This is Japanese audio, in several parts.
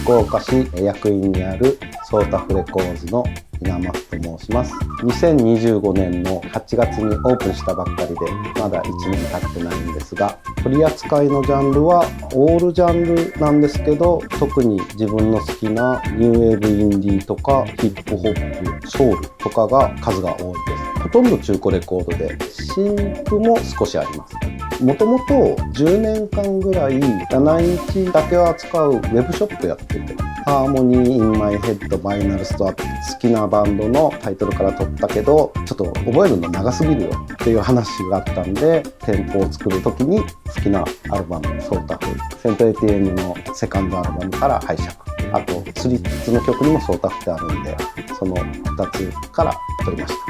福岡市役員にあるソータフレコーズの稲松と申します。2025年の8月にオープンしたばっかりでまだ1年経ってないんですが、取り扱いのジャンルはオールジャンルなんですけど、特に自分の好きなニューウェーブインディーとかヒップホップ、ソウルとかが数が多いです。ほとんど中古レコードで、新譜も少しあります。もともと10年間ぐらい7インチだけを扱うウェブショップやってて、ハーモニー・イン・マイ・ヘッド・バイナル・ストアって好きなバンドのタイトルから取ったけど、ちょっと覚えるの長すぎるよっていう話があったんで、店舗を作る時に好きなアルバム、ソータフ、セント ATM のセカンドアルバムから拝借、あとスリッツの曲にもソータフってあるんで、その2つから取りました。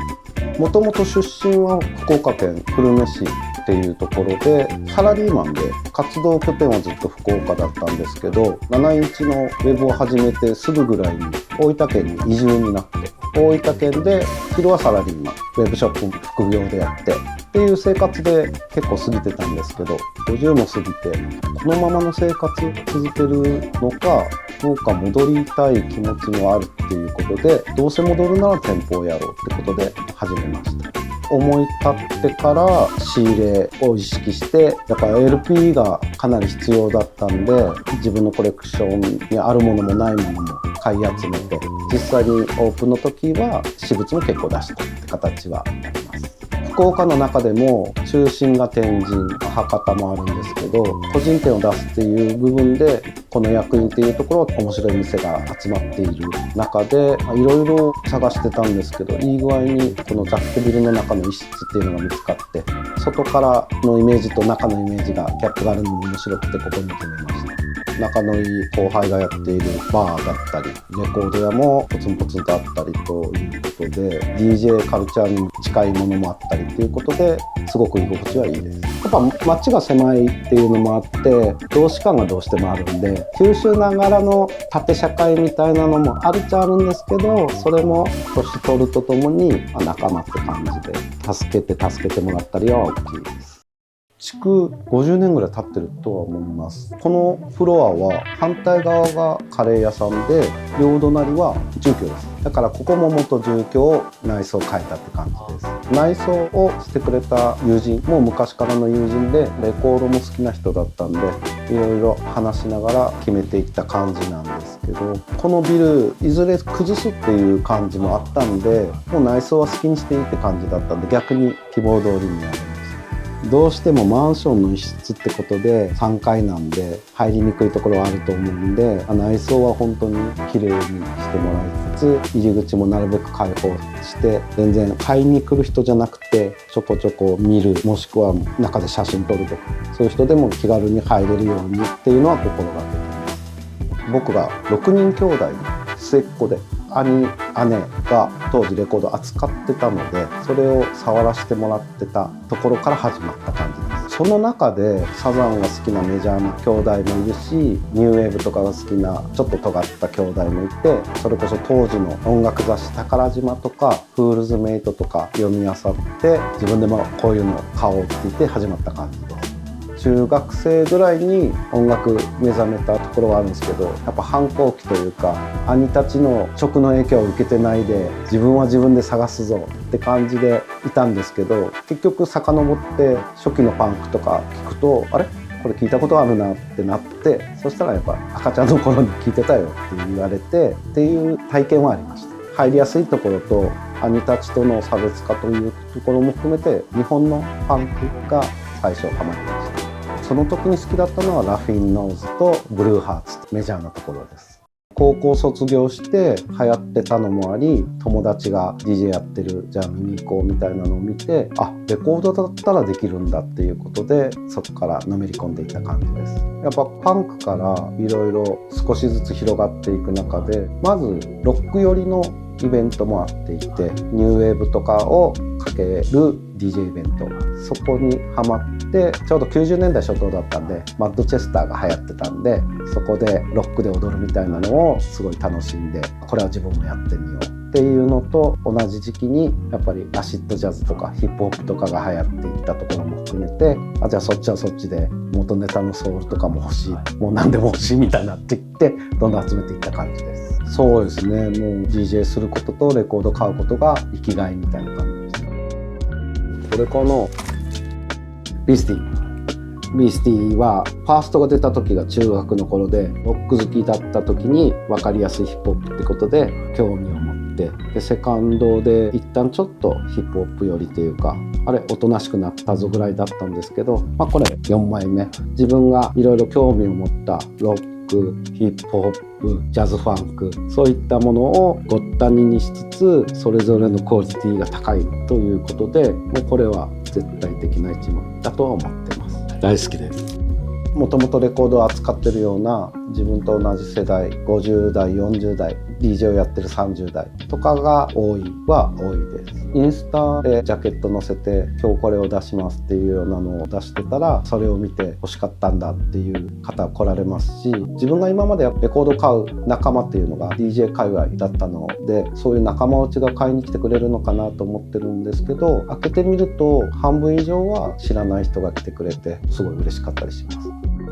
もともと出身は福岡県久留米市っていうところで、サラリーマンで活動拠点はずっと福岡だったんですけど、7インチのウェブを始めてすぐぐらいに大分県に移住になって、大分県で昼はサラリーマン、ウェブショップ副業でやってっていう生活で結構過ぎてたんですけど、50も過ぎてこのままの生活続けるのかどうか戻りたい気持ちもあるっていうことで、どうせ戻るなら店舗をやろうってことで始めました。思い立ってから仕入れを意識して、やっぱ LP がかなり必要だったんで、自分のコレクションにあるものもないものも買い集めて、実際にオープンの時は私物も結構出したって形はあります。福岡の中でも中心が天神、博多もあるんですけど、個人店を出すっていう部分でこの役員っていうところ面白い店が集まっている中でいろいろ探してたんですけど、いい具合にこの雑居ビルの中の一室っていうのが見つかって、外からのイメージと中のイメージがギャップがあるのも面白くてここに決めました。仲のいい後輩がやっているバーだったり、レコード屋もポツンポツンとあったりということで、 DJ カルチャーに近いものもあったりということで、すごく居心地はいいです。やっぱ街が狭いっていうのもあって、同志感がどうしてもあるんで、九州ながらの縦社会みたいなのもあるっちゃあるんですけど、それも年取るとともに仲間って感じで助けてもらったりは大きいです。築50年ぐらい経ってるとは思います。このフロアは反対側がカレー屋さんで、両隣は住居です。だからここも元住居を内装変えたって感じです。内装をしてくれた友人も昔からの友人で、レコードも好きな人だったんで、いろいろ話しながら決めていった感じなんですけど、このビルいずれ崩すっていう感じもあったんで、もう内装は好きにしていいって感じだったんで、逆に希望通りにやりました。どうしてもマンションの一室ってことで3階なんで入りにくいところはあると思うんで、内装は本当に綺麗にしてもらいつつ、入り口もなるべく開放して、全然買いに来る人じゃなくてちょこちょこ見る、もしくは中で写真撮るとか、そういう人でも気軽に入れるようにっていうのは心がけてます。僕が6人兄弟の末っ子で、兄、姉が当時レコード扱ってたので、それを触らせてもらってたところから始まった感じです。その中でサザンが好きなメジャーな兄弟もいるし、ニューウェーブとかが好きなちょっと尖った兄弟もいて、それこそ当時の音楽雑誌宝島とかフールズメイトとか読み漁って、自分でもこういうのを買おうって言って始まった感じです。中学生ぐらいに音楽目覚めたところはあるんですけど、やっぱ反抗期というか、兄たちの食の影響を受けてないで、自分は自分で探すぞって感じでいたんですけど、結局遡って初期のパンクとか聞くと、あれこれ聞いたことあるなってなって、そしたらやっぱ赤ちゃんの頃に聞いてたよって言われてっていう体験はありました。入りやすいところと兄たちとの差別化というところも含めて、日本のパンクが最初ハマりました。その時に好きだったのはラフィンノーズとブルーハーツ、メジャーなところです。高校卒業して流行ってたのもあり、友達が DJ やってる、じゃあ見に行こうみたいなのを見て、レコードだったらできるんだっていうことで、そこからのめり込んでいった感じです。やっぱパンクからいろいろ少しずつ広がっていく中で、まずロック寄りのイベントもあっていて、ニューウェーブとかをかける DJ イベント、そこにハマって、ちょうど90年代初頭だったんで、マッドチェスターが流行ってたんで、そこでロックで踊るみたいなのをすごい楽しんで、これは自分もやってみようっっていうのと同じ時期にやっぱりアシッドジャズとかヒップホップとかが流行っていったところも含めて、じゃあそっちはそっちで元ネタのソウルとかも欲しい、もう何でも欲しいみたいになっていってどんどん集めていった感じです。そうですね、もう DJ することとレコード買うことが生きがいみたいな感じです。これかな、ビースティはファーストが出た時が中学の頃で、ロック好きだった時に分かりやすいヒップホップってことで興味を持って、でセカンドで一旦ちょっとヒップホップ寄りというか、あれおとなしくなったぞぐらいだったんですけど、これ4枚目、自分がいろいろ興味を持ったロック、ヒップホップ、ジャズファンク、そういったものをごったににしつつ、それぞれのクオリティが高いということで、もうこれは絶対的な一枚だとは思ってます。大好きです。もともとレコードを扱ってるような自分と同じ世代、50代40代 DJ をやってる30代とかが多いです。インスタでジャケット載せて今日これを出しますっていうようなのを出してたら、それを見て欲しかったんだっていう方来られますし、自分が今までレコード買う仲間っていうのが DJ 界隈だったので、そういう仲間内が買いに来てくれるのかなと思ってるんですけど、開けてみると半分以上は知らない人が来てくれてすごい嬉しかったりします。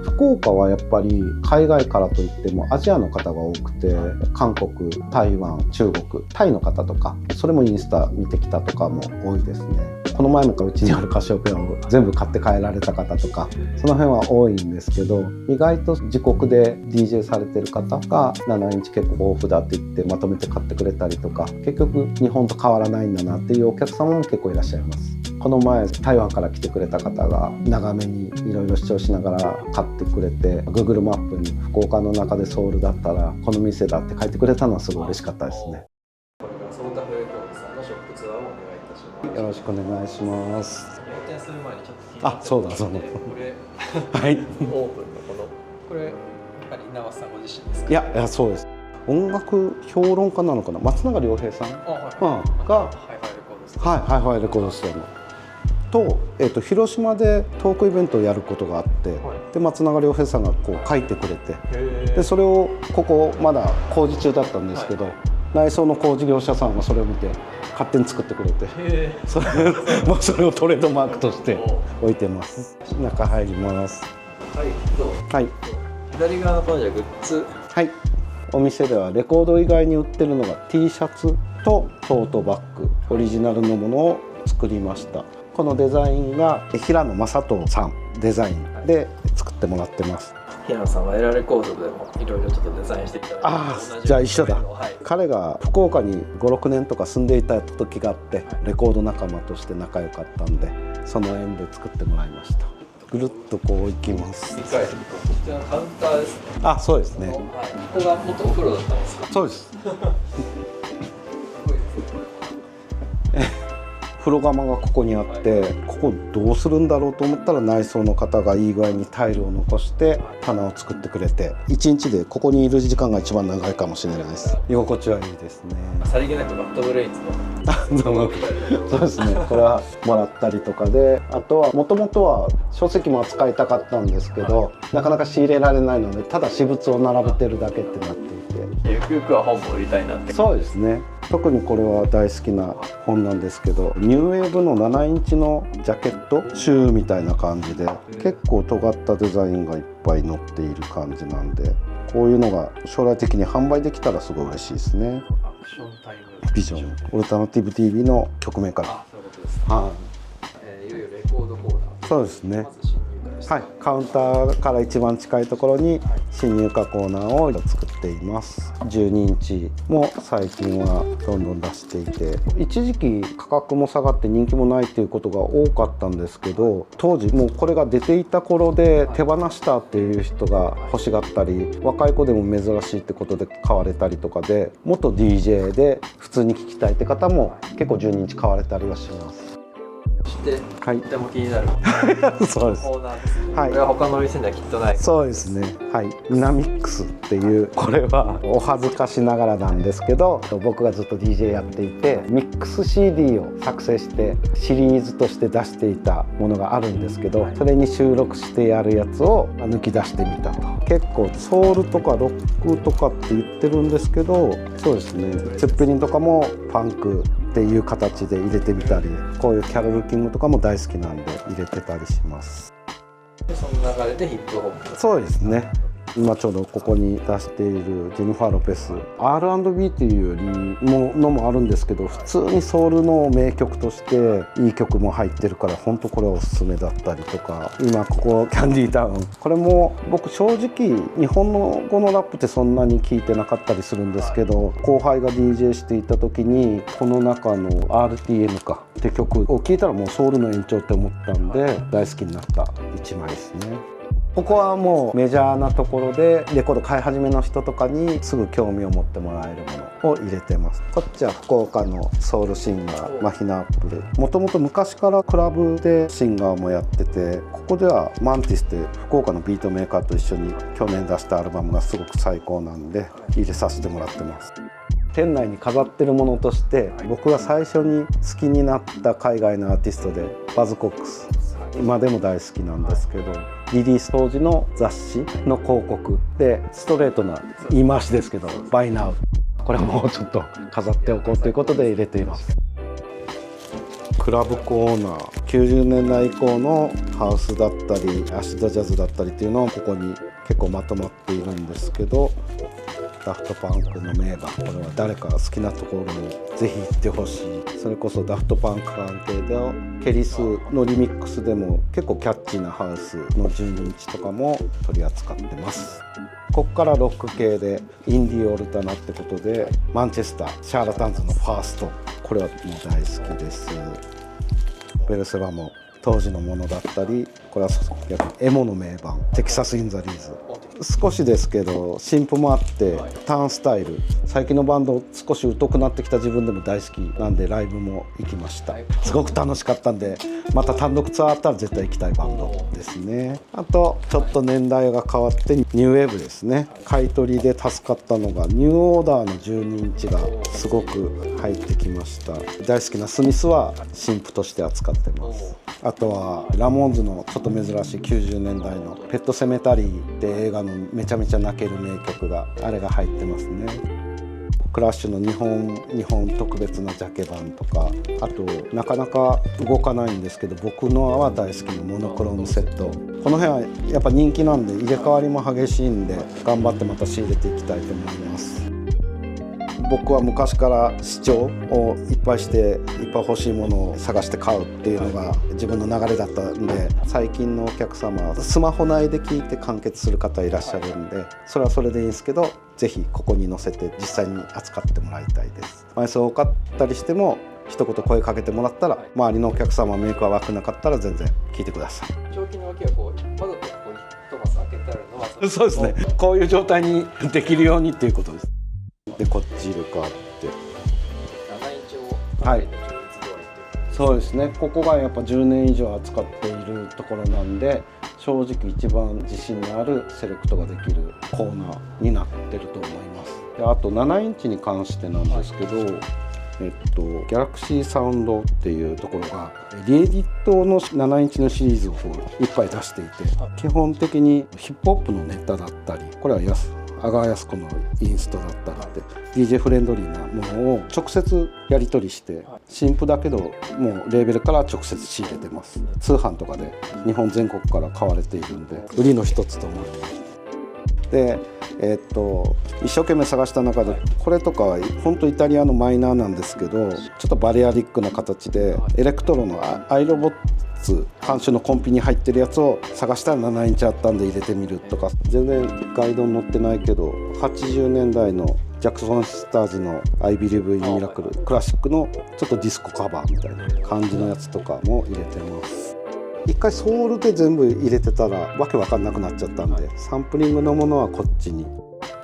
福岡はやっぱり海外からといってもアジアの方が多くて、韓国、台湾、中国、タイの方とか、それもインスタ見てきたとかも多いですね。この前もうちにあるカシオペアを全部買って帰られた方とか、その辺は多いんですけど、意外と自国で DJ されてる方が7インチ結構豊富だって言ってまとめて買ってくれたりとか、結局日本と変わらないんだなっていうお客様も結構いらっしゃいます。この前台湾から来てくれた方が長めにいろいろ視聴しながら買ってくれて、 Google マップに福岡の中でソウルだったらこの店だって書いてくれたのはすごい嬉しかったですね。これからソータフレコードさんのショップツアーをお願いいたします。よろしくお願いします。入店する前にちょっと気になったそうだこれはいオープンのこれやっぱり稲葉さんご自身ですか？いやそうです。音楽評論家なのかな、松永良平さんがハイファイレコードですか？ハイファイレコードストアのと、広島でトークイベントをやることがあって、で松永良平さんがこう書いてくれて、でそれをここまだ工事中だったんですけど、内装の工事業者さんがそれを見て勝手に作ってくれて、それをトレードマークとして置いてます。中入ります。はい、どうぞ。はい、左側のこのじゃグッズ、はい、お店ではレコード以外に売ってるのが T シャツとトートバッグ、オリジナルのものを作りました。このデザインが平野正人さんデザインで作ってもらってます。平野さんはエラレコードでもいろいろちょっとデザインしていただいて、じゃあ一緒だ、彼が福岡に 5,6 年とか住んでいた時があって、レコード仲間として仲良かったんで、その縁で作ってもらいました。ぐるっとこう行きます。理解するとこちらのカウンターですね。そうですね。ここが元お風呂だったんですか？そうです。風呂釜がここにあって、ここどうするんだろうと思ったら、内装の方がいい具合にタイルを残して棚を作ってくれて、1日でここにいる時間が一番長いかもしれないです。居心地はいいですね。さりげなくバッドブレインズのそうですね、これはもらったりとかで、あとはもともとは書籍も扱いたかったんですけど、なかなか仕入れられないので、ただ私物を並べてるだけってなっていて、ゆくゆくは本も売りたいなって。そうですね。特にこれは大好きな本なんですけど、ニューウェーブの7インチのジャケットシューみたいな感じで、結構尖ったデザインがいっぱい載っている感じなんで、こういうのが将来的に販売できたらすごい嬉しいですね。アクションタイムビジョンオルタナティブ TV の局面から。そういうことですね。いよいよレコードコーナー。そうですね。まず侵入からです。はい、カウンターから一番近いところに新入荷コーナーを作っています。12インチも最近はどんどん出していて、一時期価格も下がって人気もないっていうことが多かったんですけど、当時もうこれが出ていた頃で手放したっていう人が欲しがったり、若い子でも珍しいってことで買われたりとかで、元 DJ で普通に聴きたいって方も結構12インチ買われたりはします。そしてはいとても気になるそうです。オーナーですね。はいこれは他の店にはきっとない。そうですね。はい。イナミックスっていうこれはお恥ずかしながらなんですけど、僕がずっと DJ やっていてミックス CD を作成してシリーズとして出していたものがあるんですけど、それに収録してやるやつを抜き出してみたと。結構ソウルとかロックとかって言ってるんですけど、そうですね。ツェッペリンとかもファンクっていう形で入れてみたり、こういうキャロル・キングとかも大好きなんで入れてたりします。でその流れでヒップホップ。そうですね。今ちょうどここに出しているジェニファー・ロペス R&B っていうよりのもあるんですけど、普通にソウルの名曲としていい曲も入ってるから本当これおすすめだったりとか、今ここキャンディータウン、これも僕正直日本の語のラップってそんなに聞いてなかったりするんですけど、後輩が DJ していた時にこの中の RTM かって曲を聴いたらもうソウルの延長って思ったんで大好きになった一枚ですね。ここはもうメジャーなところでレコード買い始めの人とかにすぐ興味を持ってもらえるものを入れてます。こっちは福岡のソウルシンガーマヒナアップル、もともと昔からクラブでシンガーもやってて、ここではマンティスって福岡のビートメーカーと一緒に去年出したアルバムがすごく最高なんで入れさせてもらってます。店内に飾ってるものとして僕が最初に好きになった海外のアーティストでバズ・コックス、今でも大好きなんですけど、リリース当時の雑誌の広告でストレートな言い回しですけど「Buy Now」、これはもうちょっと飾っておこうということで入れています。クラブコーナー、90年代以降のハウスだったりアシッドジャズだったりっていうのはここに結構まとまっているんですけど、ダフトパンクの名盤、これは誰か好きなところにぜひ行ってほしい。それこそダフトパンク関係でケリスのリミックスでも結構キャッチーなハウスの12インチとかも取り扱ってます。ここからロック系でインディーオルタナってことでマンチェスターシャーラタンズのファースト、これはもう大好きです。ベルセバも当時のものだったり、これは逆にエモの名盤テキサス・イン・ザ・リーズ、少しですけど新譜もあってターンスタイル、最近のバンド少し疎くなってきた自分でも大好きなんでライブも行きました。すごく楽しかったんでまた単独ツアーあったら絶対行きたいバンドですね。あとちょっと年代が変わってニューウェーブですね。買い取りで助かったのがニューオーダーの12インチがすごく入ってきました。大好きなスミスは新譜として扱ってます。あとはラモーンズのちょっと珍しい90年代のペットセメタリーって映画のめちゃめちゃ泣ける名曲があれが入ってますね。クラッシュの日本特別なジャケ版とか、あとなかなか動かないんですけど僕のは大好きなモノクロームセット、この辺はやっぱ人気なんで入れ替わりも激しいんで頑張ってまた仕入れていきたいと思います。僕は昔から視聴をいっぱいしていっぱい欲しいものを探して買うっていうのが自分の流れだったんで、最近のお客様はスマホ内で聞いて完結する方いらっしゃるんで、それはそれでいいんですけどぜひここに載せて実際に扱ってもらいたいです。枚数多かったりしても一言声かけてもらったら、周りのお客様メイクは湧くなかったら全然聞いてください。長期の脇はこうわざとここに一マス開けてあるのはそうですね、こういう状態にできるようにっていうことです。でこっち入れ替わって7インチをはい、そうですね、ここがやっぱ10年以上扱っているところなんで正直一番自信のあるセレクトができるコーナーになってると思います。であと7インチに関してなんですけど、ギャラクシーサウンドっていうところがリエディットの7インチのシリーズをいっぱい出していて、基本的にヒップホップのネタだったり、これは阿川靖子のインストだったりって DJ フレンドリーなものを直接やり取りして新譜だけどもうレーベルから直接仕入れてます。通販とかで日本全国から買われているんで売りの一つと思います。で一生懸命探した中でこれとかは本当イタリアのマイナーなんですけど、ちょっとバリアリックな形でエレクトロのアイロボッツ監修のコンピに入ってるやつを探したら7インチあったんで入れてみるとか、全然ガイドに載ってないけど80年代のジャクソンシスターズの I Believe in Miracle クラシックのちょっとディスコカバーみたいな感じのやつとかも入れてます。一回ソウルで全部入れてたらわけわかんなくなっちゃったんで、サンプリングのものはこっちに。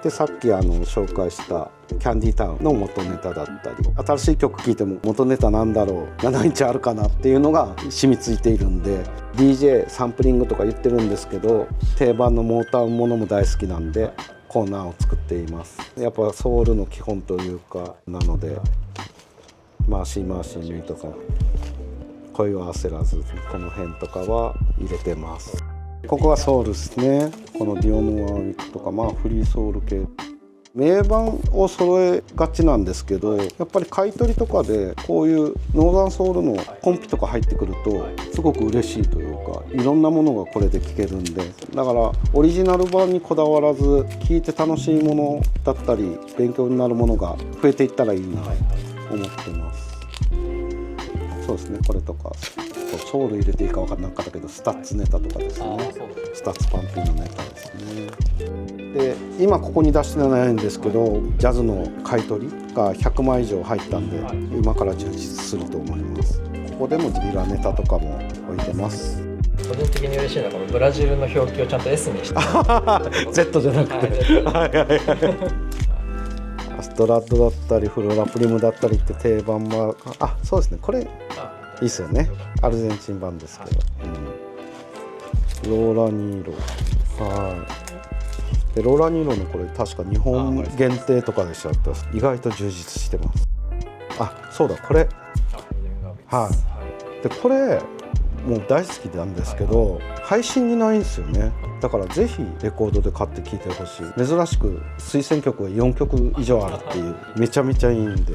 でさっき紹介したキャンディータウンの元ネタだったり、新しい曲聴いても元ネタなんだろう、7インチあるかなっていうのが染みついているんで、 DJ サンプリングとか言ってるんですけど、定番のモータウンものも大好きなんでコーナーを作っています。やっぱソウルの基本というかなので、マーシーマーシーミーとか恋は焦らず、この辺とかは入れてます。ここはソウルですね。このディオノワーウィックとか、フリーソウル系名盤を揃えがちなんですけど、やっぱり買い取りとかでこういうノーザンソウルのコンピとか入ってくるとすごく嬉しいというか、いろんなものがこれで聴けるんで、だからオリジナル版にこだわらず聴いて楽しいものだったり勉強になるものが増えていったらいいなと思ってます。そうですね、これとかソウル入れていいか分からなかったけど、スタッツネタとかですね。スタッツパンピーのネタですね。で今ここに出してないんですけど、ジャズの買い取りが100枚以上入ったんで、今から充実すると思います。ここでもビラネタとかも置いてます。個人的に嬉しいのはこのブラジルの表記をちゃんと S にしてZ じゃなくて、アストラッドだったりフロラプリムだったりって定番は、そうですね、これいいですよね。アルゼンチン版ですけど、ローラニーロ、でローラニーロのこれ確か日本限定とかでしちゃった。意外と充実してます。そうだ、これでこれもう大好きなんですけど、配信にないんですよね。だからぜひレコードで買って聴いてほしい。珍しく推薦曲が4曲以上あるっていう、めちゃめちゃいいんで。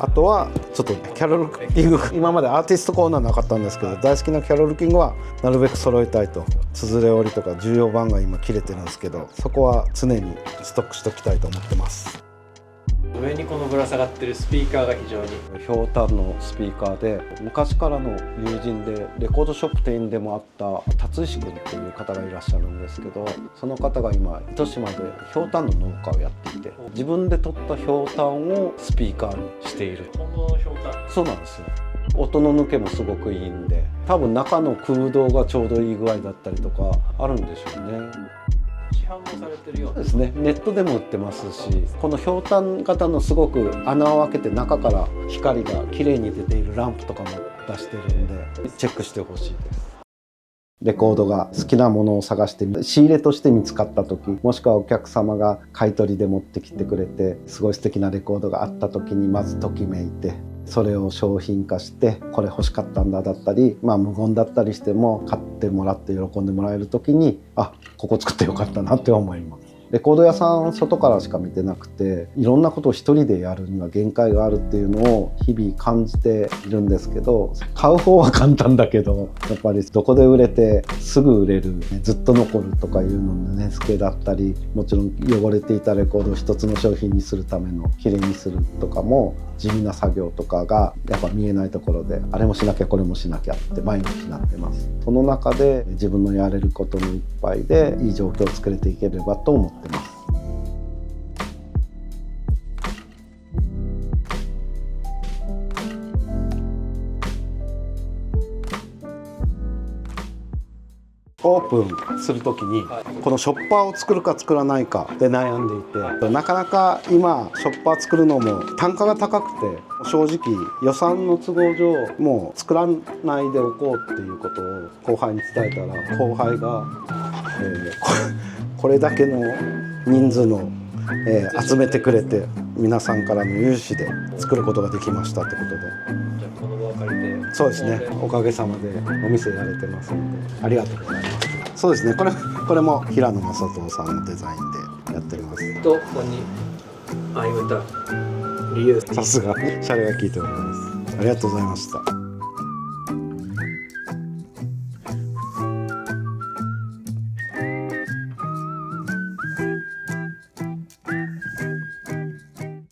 あとはちょっとキャロル・キング、今までアーティストコーナーなかったんですけど、大好きなキャロル・キングはなるべく揃えたいと。つづれ折りとか重要版が今切れてるんですけど、そこは常にストックしておきたいと思ってます。上にこのぶら下がってるスピーカーが非常にひょうたんのスピーカーで、昔からの友人でレコードショップ店員でもあった辰石君っていう方がいらっしゃるんですけど、その方が今糸島でひょうたんの農家をやっていて、自分で取ったひょうたんをスピーカーにしている。本物のひょうたん。そうなんですよ。音の抜けもすごくいいんで、多分中の空洞がちょうどいい具合だったりとかあるんでしょうね。市販もされてるような。ですね、ネットでも売ってますし、このひょうたん型のすごく穴を開けて中から光がきれいに出ているランプとかも出してるんで、チェックしてほしいです。レコードが好きなものを探して仕入れとして見つかった時、もしくはお客様が買い取りで持ってきてくれてすごい素敵なレコードがあった時にまずときめいて、それを商品化してこれ欲しかったんだだったり、無言だったりしても買ってもらって喜んでもらえる時に、ここ作ってよかったなって思います。レコード屋さん外からしか見てなくて、いろんなことを一人でやるには限界があるっていうのを日々感じているんですけど、買う方は簡単だけど、やっぱりどこで売れてすぐ売れる、ずっと残るとかいうのの値付けだったり、もちろん汚れていたレコードを一つの商品にするためのきれいにするとかも地味な作業とかがやっぱ見えないところで、あれもしなきゃこれもしなきゃって毎日なってます。その中で自分のやれることのいっぱいでいい状況を作れていければと思ってます。オープンするときにこのショッパーを作るか作らないかで悩んでいて、なかなか今ショッパー作るのも単価が高くて、正直予算の都合上もう作らないでおこうっていうことを後輩に伝えたら、後輩が、これだけの人数の、集めてくれて皆さんからの融資で作ることができましたってことで。じゃあこの場を借りて。そうですね、おかげさまでお店やれてますのでありがとうございます。そうですね、これも平野正人さんのデザインでやっております。とここにアイムタリユース。さすがシャレが効いております。ありがとうございました。